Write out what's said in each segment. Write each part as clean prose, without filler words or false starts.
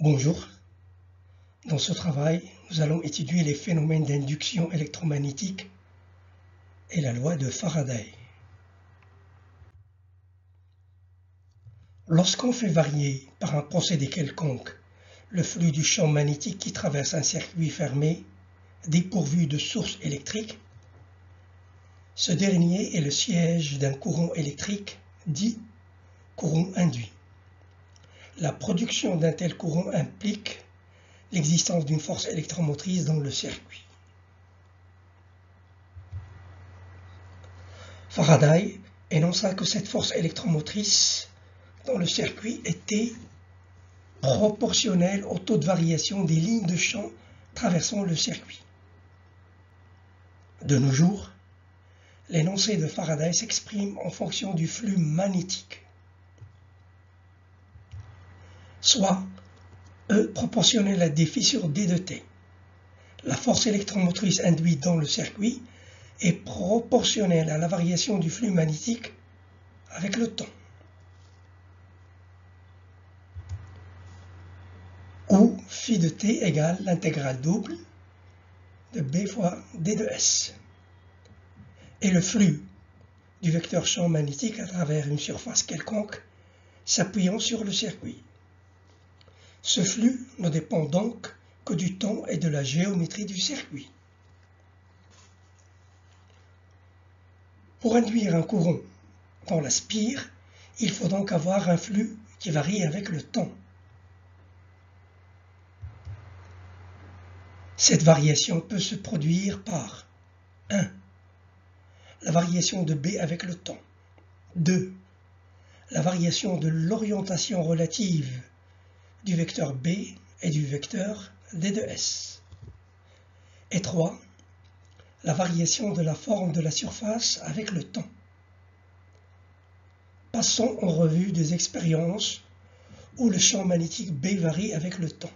Bonjour, dans ce travail, nous allons étudier les phénomènes d'induction électromagnétique et la loi de Faraday. Lorsqu'on fait varier par un procédé quelconque le flux du champ magnétique qui traverse un circuit fermé dépourvu de source électrique, ce dernier est le siège d'un courant électrique dit courant induit. La production d'un tel courant implique l'existence d'une force électromotrice dans le circuit. Faraday énonça que cette force électromotrice dans le circuit était proportionnelle au taux de variation des lignes de champ traversant le circuit. De nos jours, l'énoncé de Faraday s'exprime en fonction du flux magnétique, soit E proportionnel à D phi sur D de T. La force électromotrice induite dans le circuit est proportionnelle à la variation du flux magnétique avec le temps. Où phi de t égale l'intégrale double de B fois D de S. Et le flux du vecteur champ magnétique à travers une surface quelconque s'appuyant sur le circuit. Ce flux ne dépend donc que du temps et de la géométrie du circuit. Pour induire un courant dans la spire, il faut donc avoir un flux qui varie avec le temps. Cette variation peut se produire par 1. La variation de B avec le temps. 2. La variation de l'orientation relative du vecteur B et du vecteur D de S. Et 3. La variation de la forme de la surface avec le temps. Passons en revue des expériences où le champ magnétique B varie avec le temps.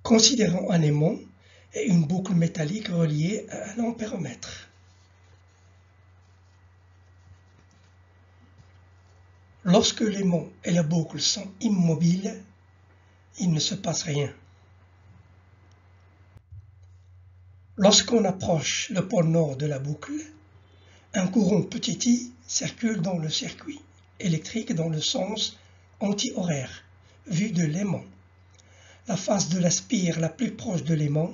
Considérons un aimant et une boucle métallique reliée à un ampéromètre. Lorsque l'aimant et la boucle sont immobiles, il ne se passe rien. Lorsqu'on approche le pôle nord de la boucle, un courant petit i circule dans le circuit électrique dans le sens anti-horaire, vu de l'aimant. La face de la spire la plus proche de l'aimant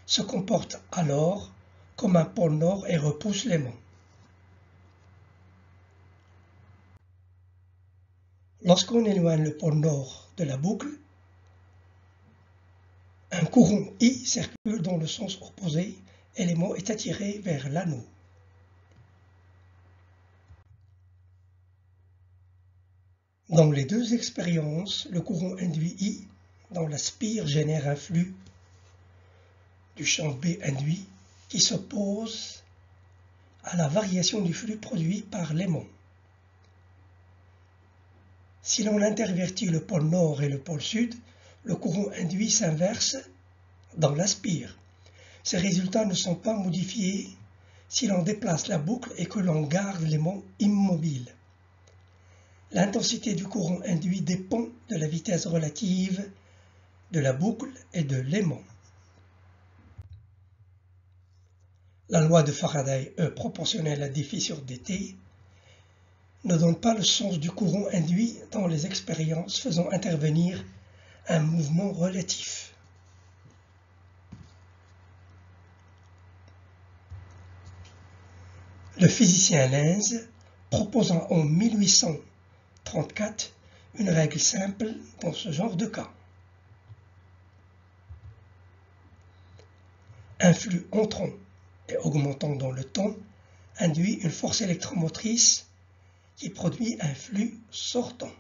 se comporte alors comme un pôle nord et repousse l'aimant. Lorsqu'on éloigne le pôle nord de la boucle, un courant I circule dans le sens opposé et l'aimant est attiré vers l'anneau. Dans les deux expériences, le courant induit I dans la spire génère un flux du champ B induit qui s'oppose à la variation du flux produit par l'aimant. Si l'on intervertit le pôle nord et le pôle sud, le courant induit s'inverse dans la spire. Ces résultats ne sont pas modifiés si l'on déplace la boucle et que l'on garde l'aimant immobile. L'intensité du courant induit dépend de la vitesse relative de la boucle et de l'aimant. La loi de Faraday, E proportionnelle à d phi sur dt, ne donne pas le sens du courant induit dans les expériences faisant intervenir un mouvement relatif. Le physicien Lenz proposa en 1834 une règle simple dans ce genre de cas. Un flux entrant et augmentant dans le temps induit une force électromotrice qui produit un flux sortant.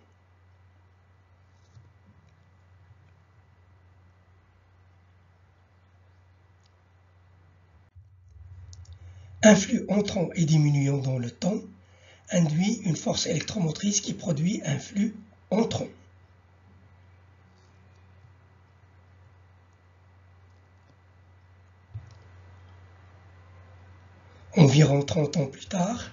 Un flux entrant et diminuant dans le temps induit une force électromotrice qui produit un flux entrant. Environ 30 ans plus tard,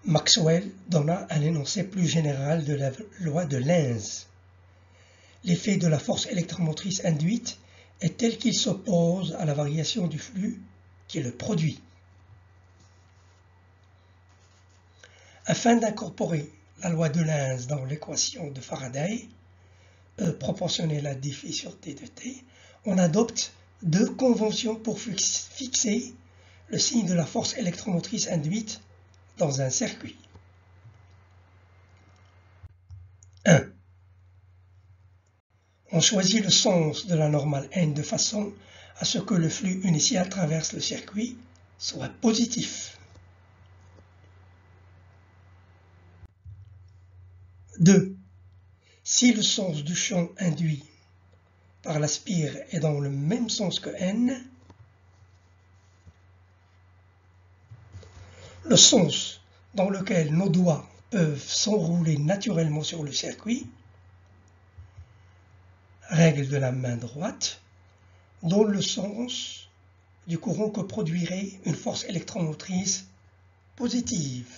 Maxwell donna un énoncé plus général de la loi de Lenz. L'effet de la force électromotrice induite est tel qu'il s'oppose à la variation du flux qui le produit. Afin d'incorporer la loi de Lenz dans l'équation de Faraday, E proportionnelle à dφ sur d de t, on adopte deux conventions pour fixer le signe de la force électromotrice induite dans un circuit. 1. On choisit le sens de la normale n de façon à ce que le flux initial traverse le circuit soit positif. 2. Si le sens du champ induit par la spire est dans le même sens que n, le sens dans lequel nos doigts peuvent s'enrouler naturellement sur le circuit, règle de la main droite, donne le sens du courant que produirait une force électromotrice positive.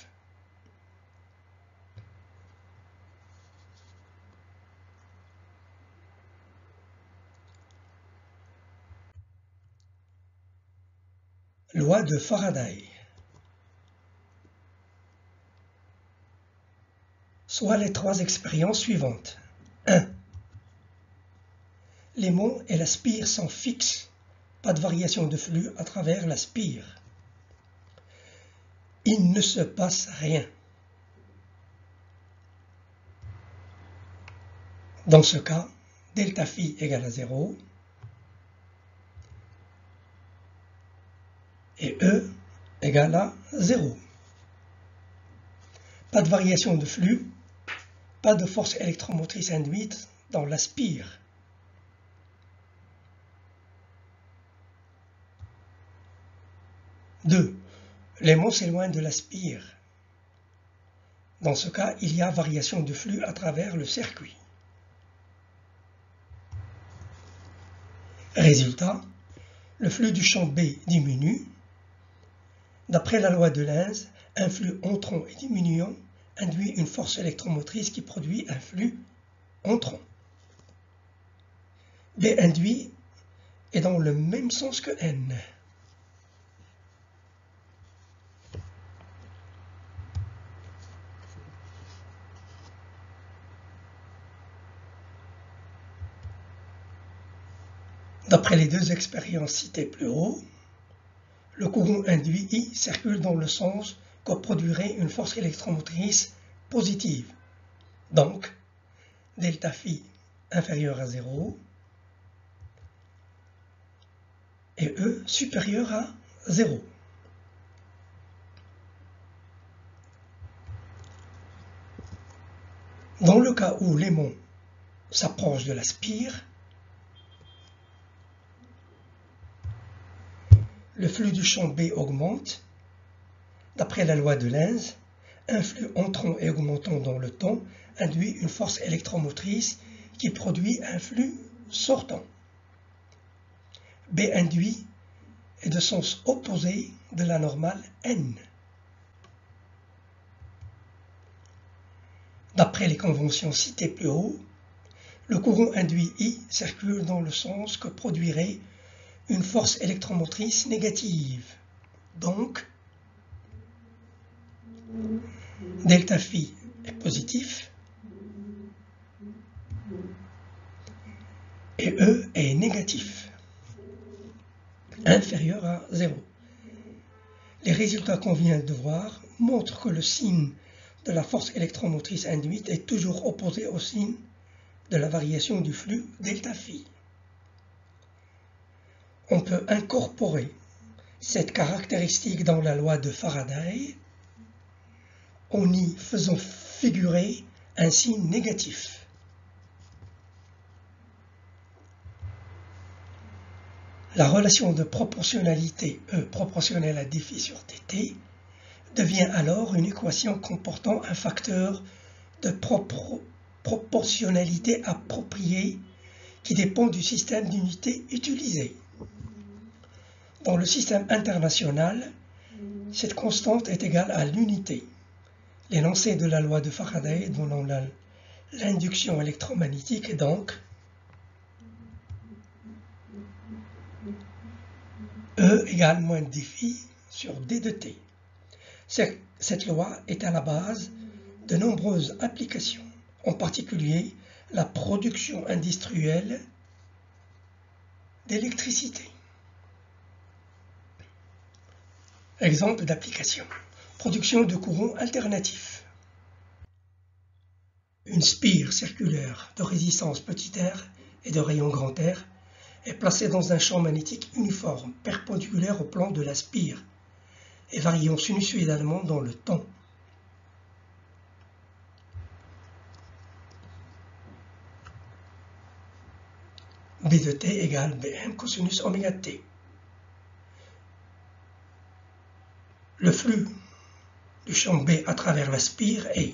Loi de Faraday. Soit les trois expériences suivantes. 1. L'aimant et la spire sont fixes, pas de variation de flux à travers la spire. Il ne se passe rien. Dans ce cas, delta phi égale à 0 et E égale à 0. Pas de variation de flux, pas de force électromotrice induite dans la spire. Deux, l'aimant s'éloigne de la spire. Dans ce cas, il y a variation de flux à travers le circuit. Résultat, le flux du champ B diminue. D'après la loi de Lenz, un flux entrant et diminuant induit une force électromotrice qui produit un flux entrant. B induit est dans le même sens que N. D'après les deux expériences citées plus haut, le courant induit I circule dans le sens que produirait une force électromotrice positive. Donc, delta phi inférieur à 0 et E supérieur à 0. Dans le cas où l'aimant s'approche de la spire, le flux du champ B augmente. D'après la loi de Lenz, un flux entrant et augmentant dans le temps induit une force électromotrice qui produit un flux sortant. B induit est de sens opposé de la normale N. D'après les conventions citées plus haut, le courant induit I circule dans le sens que produirait une force électromotrice négative. Donc, delta phi est positif et E est négatif, inférieur à 0. Les résultats qu'on vient de voir montrent que le signe de la force électromotrice induite est toujours opposé au signe de la variation du flux delta phi. On peut incorporer cette caractéristique dans la loi de Faraday en y faisant figurer un signe négatif. La relation de proportionnalité E proportionnelle à dφ sur dt devient alors une équation comportant un facteur de proportionnalité approprié qui dépend du système d'unité utilisé. Dans le système international, cette constante est égale à l'unité. L'énoncé de la loi de Faraday donnant l'induction électromagnétique est donc E égale moins dφ sur d de t. Cette loi est à la base de nombreuses applications, en particulier la production industrielle d'électricité. Exemple d'application. Production de courant alternatif. Une spire circulaire de résistance petit r et de rayon grand R est placée dans un champ magnétique uniforme, perpendiculaire au plan de la spire et variant sinusoïdalement dans le temps. B de t égale Bm cosinus oméga t. Le flux du champ B à travers la spire est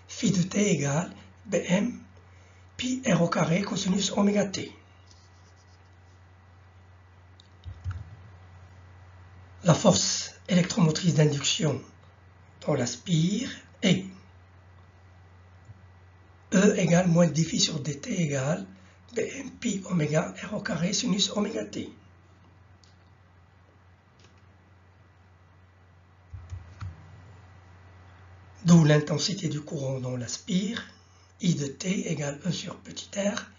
phi de t égale Bm pi r au carré cosinus oméga t. La force électromotrice d'induction dans la spire est E égale moins dφ sur dt égale Bm pi oméga r au carré sinus oméga t. D'où l'intensité du courant dans la spire, I de t égale E sur petit r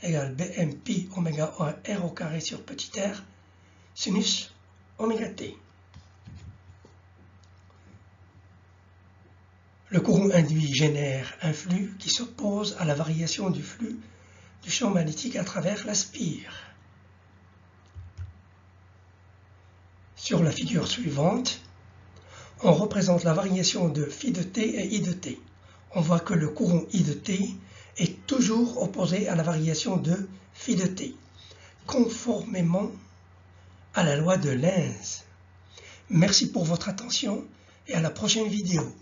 égale Bm pi oméga r au carré sur petit r sinus oméga t. Le courant induit génère un flux qui s'oppose à la variation du flux du champ magnétique à travers la spire. Sur la figure suivante, on représente la variation de phi de t et I de t. On voit que le courant I de t est toujours opposé à la variation de phi de t, conformément à la loi de Lenz. Merci pour votre attention et à la prochaine vidéo.